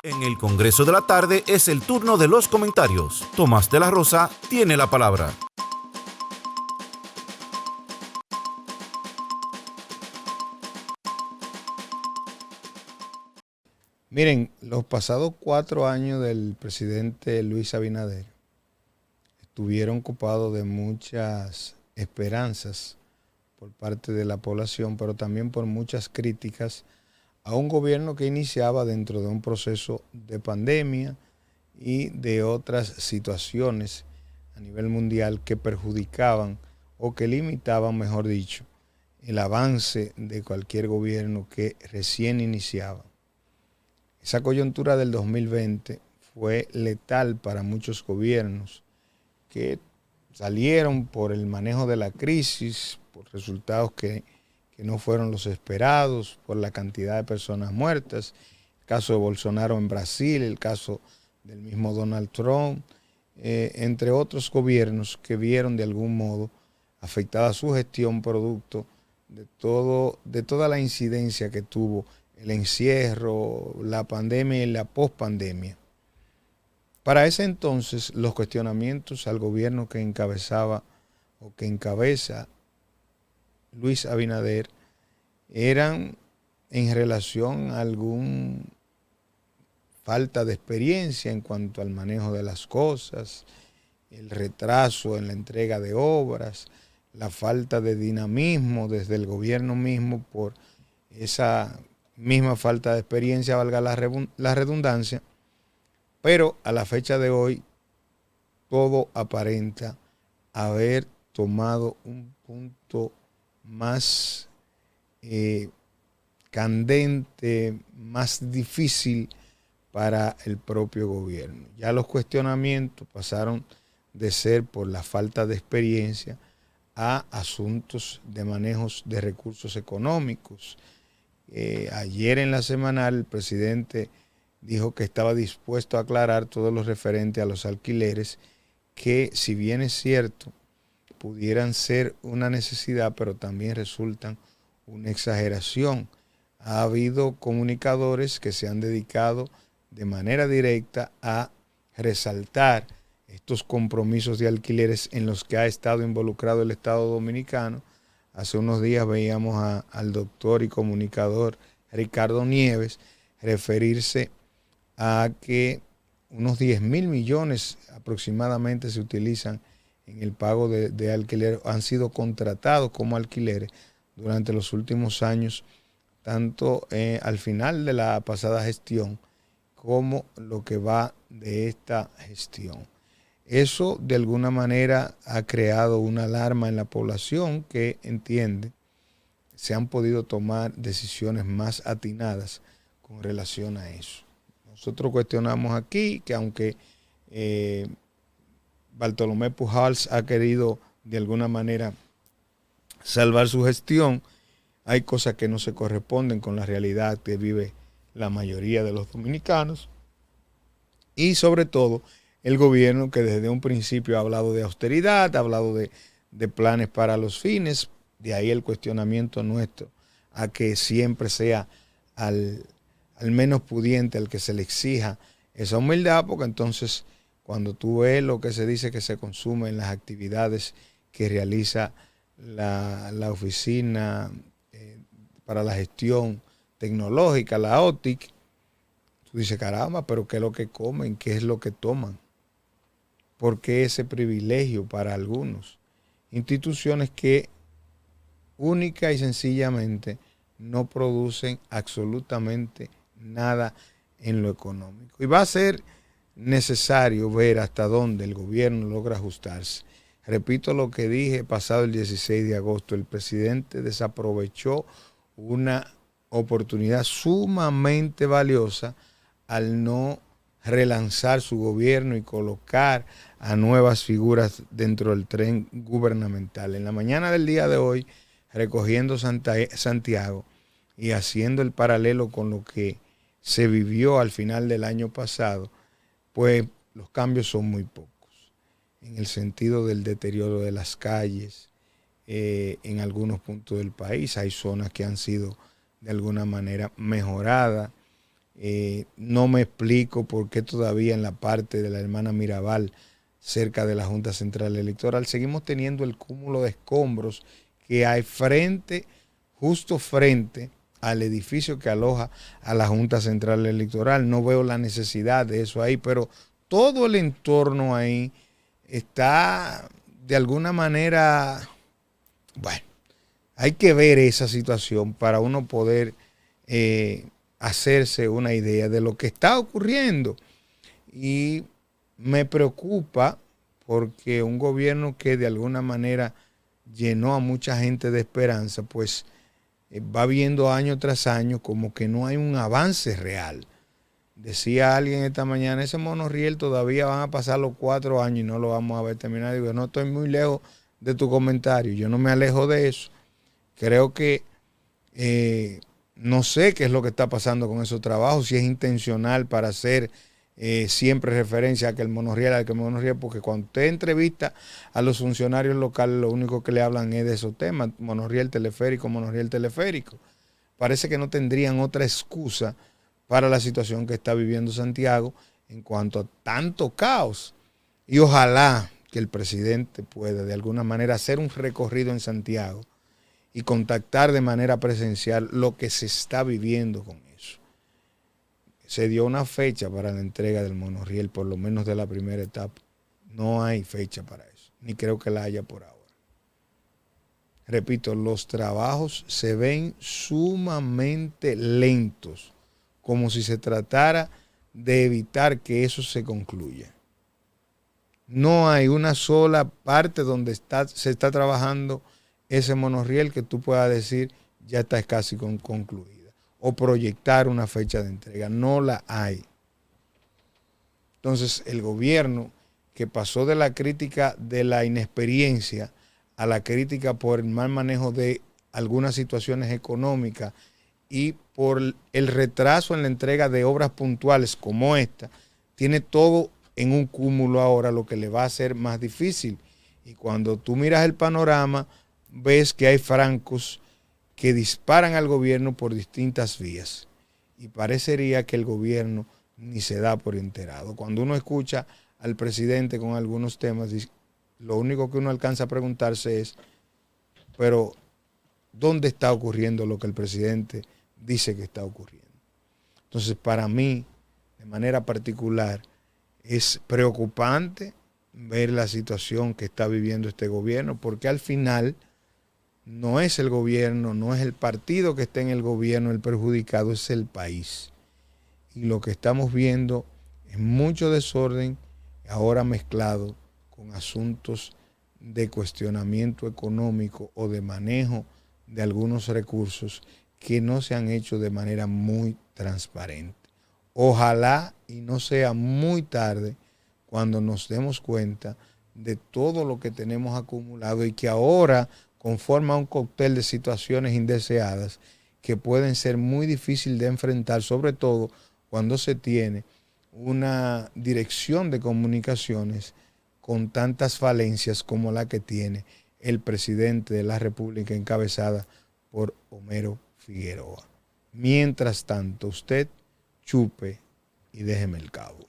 En el Congreso de la Tarde es el turno de los comentarios. Tomás de la Rosa tiene la palabra. Miren, los pasados 4 años del presidente Luis Abinader estuvieron copados de muchas esperanzas por parte de la población, pero también por muchas críticas a un gobierno que iniciaba dentro de un proceso de pandemia y de otras situaciones a nivel mundial que perjudicaban o que limitaban, mejor dicho, el avance de cualquier gobierno que recién iniciaba. Esa coyuntura del 2020 fue letal para muchos gobiernos que salieron por el manejo de la crisis, por resultados que no fueron los esperados, por la cantidad de personas muertas, el caso de Bolsonaro en Brasil, el caso del mismo Donald Trump, entre otros gobiernos que vieron de algún modo afectada su gestión producto de toda la incidencia que tuvo el encierro, la pandemia y la pospandemia. Para ese entonces, los cuestionamientos al gobierno que encabezaba o que encabeza Luis Abinader eran en relación a alguna falta de experiencia en cuanto al manejo de las cosas, el retraso en la entrega de obras, la falta de dinamismo desde el gobierno mismo por esa misma falta de experiencia, valga la redundancia, pero a la fecha de hoy todo aparenta haber tomado un punto más candente, más difícil para el propio gobierno. Ya los cuestionamientos pasaron de ser por la falta de experiencia a asuntos de manejos de recursos económicos. Ayer en la semanal el presidente dijo que estaba dispuesto a aclarar todo lo referente a los alquileres, que si bien es cierto, pudieran ser una necesidad, pero también resultan una exageración. Ha habido comunicadores que se han dedicado de manera directa a resaltar estos compromisos de alquileres en los que ha estado involucrado el Estado Dominicano. Hace unos días veíamos al doctor y comunicador Ricardo Nieves referirse a que unos 10.000 millones aproximadamente se utilizan en el pago de alquiler, han sido contratados como alquileres durante los últimos años, tanto al final de la pasada gestión como lo que va de esta gestión. Eso de alguna manera ha creado una alarma en la población que entiende se han podido tomar decisiones más atinadas con relación a eso. Nosotros cuestionamos aquí que aunque Bartolomé Pujals ha querido de alguna manera salvar su gestión, hay cosas que no se corresponden con la realidad que vive la mayoría de los dominicanos y sobre todo el gobierno que desde un principio ha hablado de austeridad, ha hablado de planes para los fines, de ahí el cuestionamiento nuestro a que siempre sea al menos pudiente al que se le exija esa humildad, porque entonces cuando tú ves lo que se dice que se consume en las actividades que realiza la oficina para la gestión tecnológica, la OTIC, tú dices, caramba, pero ¿qué es lo que comen? ¿Qué es lo que toman? ¿Por qué ese privilegio para algunos? Instituciones que única y sencillamente no producen absolutamente nada en lo económico. Y va a ser necesario ver hasta dónde el gobierno logra ajustarse. Repito lo que dije pasado el 16 de agosto, el presidente desaprovechó una oportunidad sumamente valiosa al no relanzar su gobierno y colocar a nuevas figuras dentro del tren gubernamental. En la mañana del día de hoy, recogiendo Santiago y haciendo el paralelo con lo que se vivió al final del año pasado, pues los cambios son muy pocos, en el sentido del deterioro de las calles, en algunos puntos del país hay zonas que han sido de alguna manera mejoradas, No me explico por qué todavía en la parte de la hermana Mirabal, cerca de la Junta Central Electoral, seguimos teniendo el cúmulo de escombros que hay justo frente al edificio que aloja a la Junta Central Electoral. No veo la necesidad de eso ahí, pero todo el entorno ahí está de alguna manera, bueno, hay que ver esa situación para uno poder hacerse una idea de lo que está ocurriendo. Y me preocupa porque un gobierno que de alguna manera llenó a mucha gente de esperanza, pues va viendo año tras año como que no hay un avance real. Decía alguien esta mañana, ese monorriel todavía van a pasar los 4 años y no lo vamos a ver terminar. Digo, no estoy muy lejos de tu comentario, yo no me alejo de eso. Creo que no sé qué es lo que está pasando con esos trabajos, si es intencional para hacer siempre referencia a que el monorriel, porque cuando usted entrevista a los funcionarios locales, lo único que le hablan es de esos temas, monorriel teleférico, monorriel teleférico. Parece que no tendrían otra excusa para la situación que está viviendo Santiago en cuanto a tanto caos. Y ojalá que el presidente pueda de alguna manera hacer un recorrido en Santiago y contactar de manera presencial lo que se está viviendo con eso. Se dio una fecha para la entrega del monorriel, por lo menos de la primera etapa. No hay fecha para eso, ni creo que la haya por ahora. Repito, los trabajos se ven sumamente lentos, como si se tratara de evitar que eso se concluya. No hay una sola parte donde se está trabajando ese monorriel que tú puedas decir ya está casi concluida o proyectar una fecha de entrega. No la hay. Entonces el gobierno, que pasó de la crítica de la inexperiencia a la crítica por el mal manejo de algunas situaciones económicas y por el retraso en la entrega de obras puntuales como esta, tiene todo en un cúmulo ahora, lo que le va a hacer más difícil. Y cuando tú miras el panorama, ves que hay francos que disparan al gobierno por distintas vías. Y parecería que el gobierno ni se da por enterado. Cuando uno escucha al presidente con algunos temas, lo único que uno alcanza a preguntarse es, pero ¿dónde está ocurriendo lo que el presidente dice que está ocurriendo? Entonces, para mí, de manera particular, es preocupante ver la situación que está viviendo este gobierno, porque al final no es el gobierno, no es el partido que está en el gobierno el perjudicado, es el país. Y lo que estamos viendo es mucho desorden, ahora mezclado con asuntos de cuestionamiento económico o de manejo de algunos recursos que no se han hecho de manera muy transparente. Ojalá y no sea muy tarde cuando nos demos cuenta de todo lo que tenemos acumulado y que ahora conforma un cóctel de situaciones indeseadas que pueden ser muy difíciles de enfrentar, sobre todo cuando se tiene una dirección de comunicaciones con tantas falencias como la que tiene el presidente de la República encabezada por Homero Figueroa. Mientras tanto, usted chupe y déjeme el cabo.